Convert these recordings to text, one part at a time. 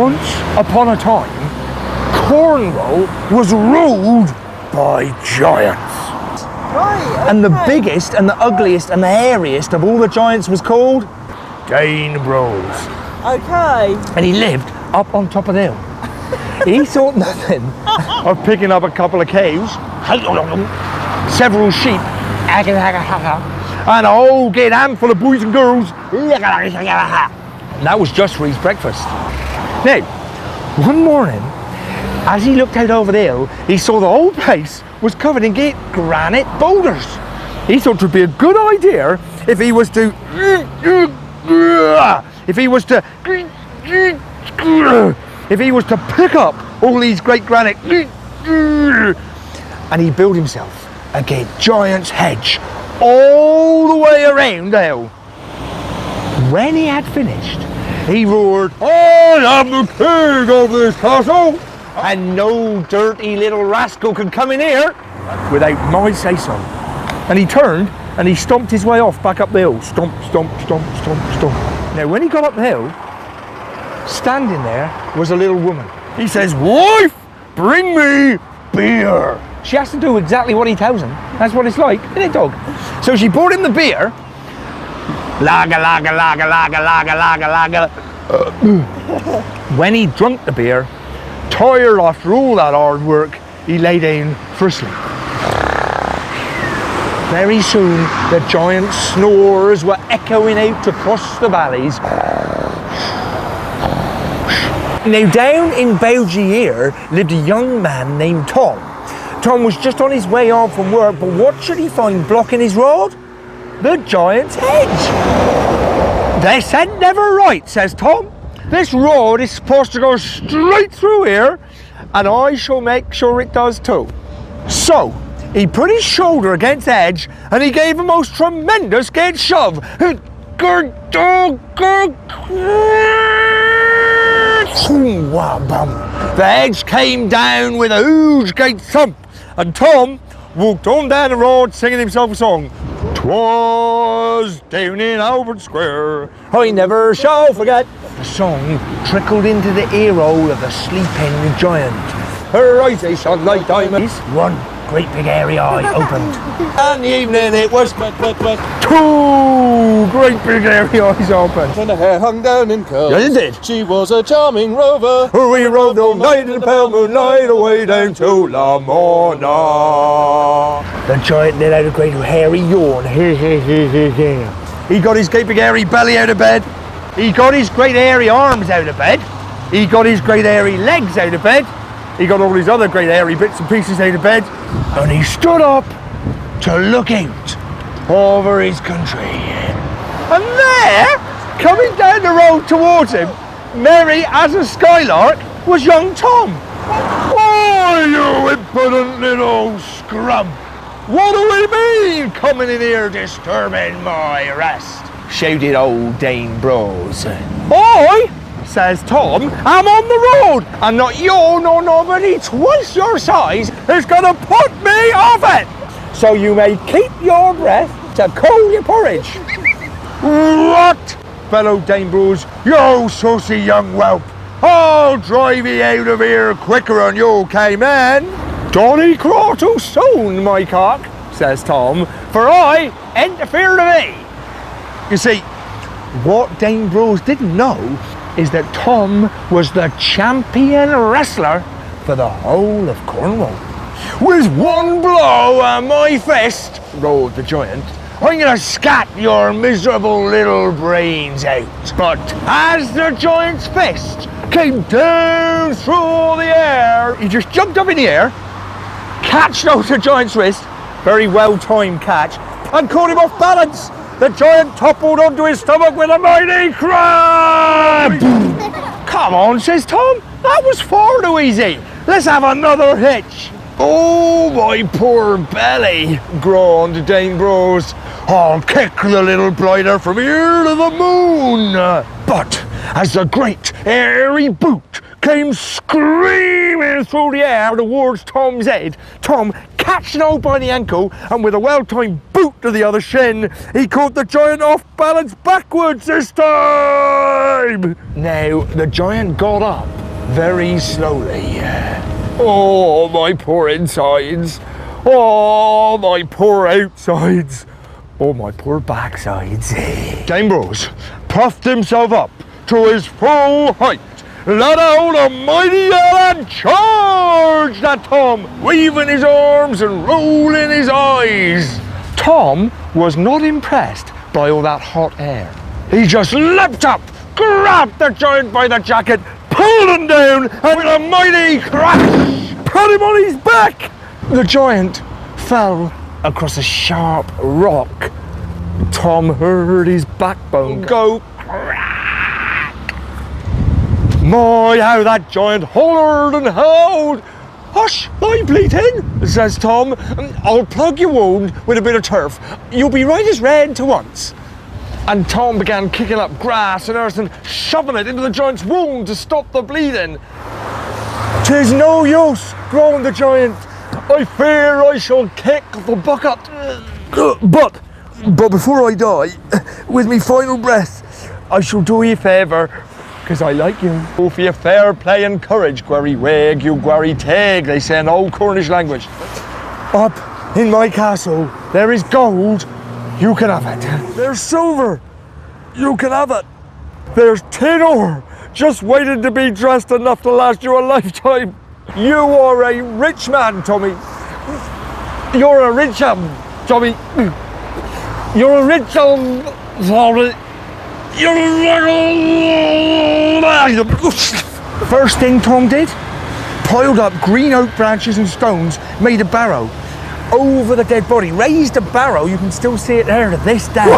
Once upon a time, Cornwall was ruled by giants. Right, okay. And the biggest and the ugliest and the hairiest of all the giants was called Dane Bros. Okay. And he lived up on top of the hill. He thought nothing of picking up a couple of cows, several sheep, and a whole great handful of boys and girls. And that was just for his breakfast. Now, one morning, as he looked out over the hill, he saw the whole place was covered in great granite boulders. He thought it would be a good idea if he was to pick up all these great granite, and he built himself a great giant's hedge all the way around the hill. When he had finished, he roared, "I am the king of this castle, and no dirty little rascal can come in here without my say-so." And he turned and he stomped his way off back up the hill. Stomp, stomp, stomp, stomp, stomp. Now, when he got up the hill, standing there was a little woman. He says, "Wife, bring me beer." She has to do exactly what he tells him. That's what it's like, isn't it, dog? So she brought him the beer. Lager, lager, lager, lager, lager, lager, lager. When he drunk the beer, tired after all that hard work, he lay down for sleep. Very soon, the giant snores were echoing out across the valleys. Now, down in Belgier lived a young man named Tom. Tom was just on his way home from work, but what should he find blocking his road? The giant's hedge. "This ain't never right," says Tom. "This road is supposed to go straight through here, and I shall make sure it does too." So he put his shoulder against the edge and he gave a most tremendous great shove. The edge came down with a huge great thump, and Tom walked on down the road singing himself a song. "'Twas down in Albert Square, I never shall forget." The song trickled into the ear hole of the sleeping giant. Her eyes they shone like diamonds. One great big airy eye opened. And the evening it was wet, wet, wet. Two great big airy eyes opened. And her hair hung down in curls. Yes, it did. She was a charming rover. We rode all night in the pale moonlight away down to La Mona. The giant let out a great hairy yawn. He got his great big hairy belly out of bed. He got his great hairy arms out of bed. He got his great hairy legs out of bed. He got all his other great hairy bits and pieces out of bed. And he stood up to look out over his country. And there, coming down the road towards him, merry as a skylark, was young Tom. "Oh, you impudent little scrub! What do we mean coming in here disturbing my rest?" shouted old Dane Bros. "I," says Tom, "am on the road, and not you nor nobody twice your size is gonna put me off it. So you may keep your breath to cool your porridge." "What?" bellowed Dane Bros. "You saucy young whelp! I'll drive ye out of here quicker than you came in." "Donny craw too soon, my cock," says Tom, "for I interfere to thee." You see, what Dane Bros didn't know is that Tom was the champion wrestler for the whole of Cornwall. "With one blow of my fist," roared the giant, "I'm gonna scat your miserable little brains out." But as the giant's fist came down through the air, he just jumped up in the air, catched out the giant's wrist, very well-timed catch, and caught him off balance. The giant toppled onto his stomach with a mighty cry. "Come on," says Tom, "that was far too easy. Let's have another hitch." "Oh, my poor belly," groaned Dane Bros. "I'll kick the little blighter from here to the moon." But as the great airy boot came screaming through the air towards Tom's head, Tom catching hold by the ankle, and with a well-timed boot to the other shin, he caught the giant off balance backwards this time. Now, the giant got up very slowly. Oh, my poor insides. Oh, my poor outsides. Oh, my poor backsides. Dame Bros puffed himself up to his full height, let out a mighty yell and charged at Tom, waving his arms and rolling his eyes. Tom was not impressed by all that hot air. He just leapt up, grabbed the giant by the jacket, pulled him down, and with a mighty crash, put him on his back. The giant fell across a sharp rock. Tom heard his backbone go crack. My, how that giant hollered and howled. Hush, I'm bleeding, says Tom. I'll plug your wound with a bit of turf. You'll be right as red to once. And Tom began kicking up grass and earth and shoving it into the giant's wound to stop the bleeding. "'Tis no use," groaned the giant. "I fear I shall kick the bucket. But before I die, with me final breath, I shall do you a favour, because I like you. Oh, for your fair play and courage, Gwarry Weg, you Gwarry Teg, they say in old Cornish language. Up in my castle, there is gold, you can have it. There's silver, you can have it. There's tin ore, just waiting to be dressed enough to last you a lifetime. You are a rich man, Tommy. You're a rich Tommy. You're a rich Tommy. First thing Tom did, piled up green oak branches and stones, made a barrow over the dead body, raised a barrow, you can still see it there to this day.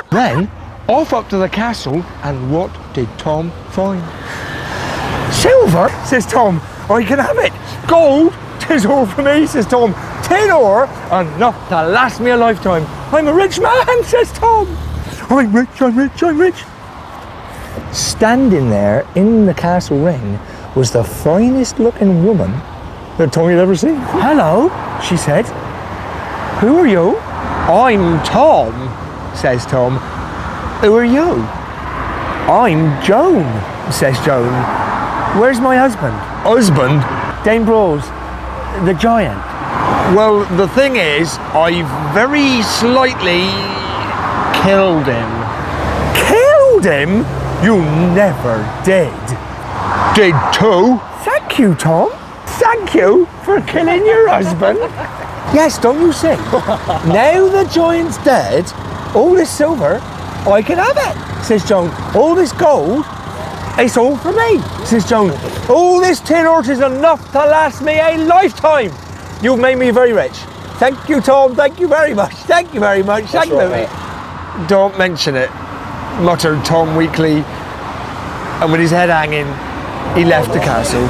Then, off up to the castle, and what did Tom find? Silver, says Tom, I can have it. Gold, 'tis all for me, says Tom. Tin ore, enough to last me a lifetime. I'm a rich man, says Tom. I'm rich, I'm rich, I'm rich. Standing there in the castle ring was the finest looking woman that Tommy had ever seen. Hello, she said. Who are you? I'm Tom, says Tom. Who are you? I'm Joan, says Joan. Where's my husband? Husband? Dame Bros, the giant. Well, the thing is, I've very slightly killed him. Killed him? You never did. Did too. Thank you, Tom. Thank you for killing your husband. Yes, don't you see? Now the giant's dead, all this silver, I can have it, says Joan. All this gold, it's all for me, says Joan. All this tin ore is enough to last me a lifetime. You've made me very rich. Thank you, Tom. Thank you very much. Thank you very much. Thank you, mate. Don't mention it, muttered Tom weakly, and with his head hanging, he left the castle.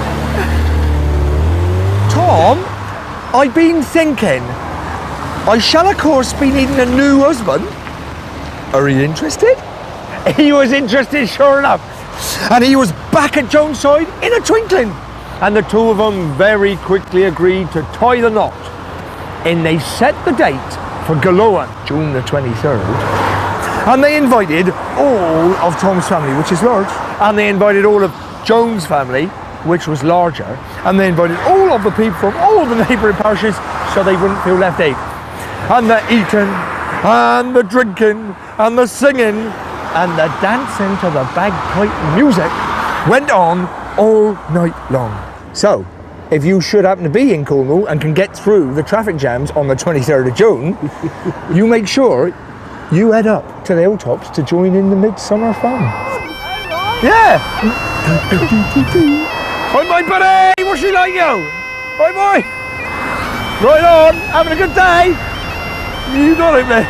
Tom, I've been thinking, I shall of course be needing a new husband. Are you interested? He was interested, sure enough, and he was back at Joan's side in a twinkling, and the two of them very quickly agreed to tie the knot, and they set the date for Galoan, June the 23rd, and they invited all of Tom's family, which is large, and they invited all of Joan's family, which was larger, and they invited all of the people from all the neighbouring parishes so they wouldn't feel left out. And the eating, and the drinking, and the singing, and the dancing to the bagpipe music went on all night long. So, if you should happen to be in Cornwall and can get through the traffic jams on the 23rd of June, you make sure you head up to the hilltops to join in the midsummer fun. Yeah! Hi, my buddy! What's she like, you? Hi, boy! Right on! Having a good day? You got it, man.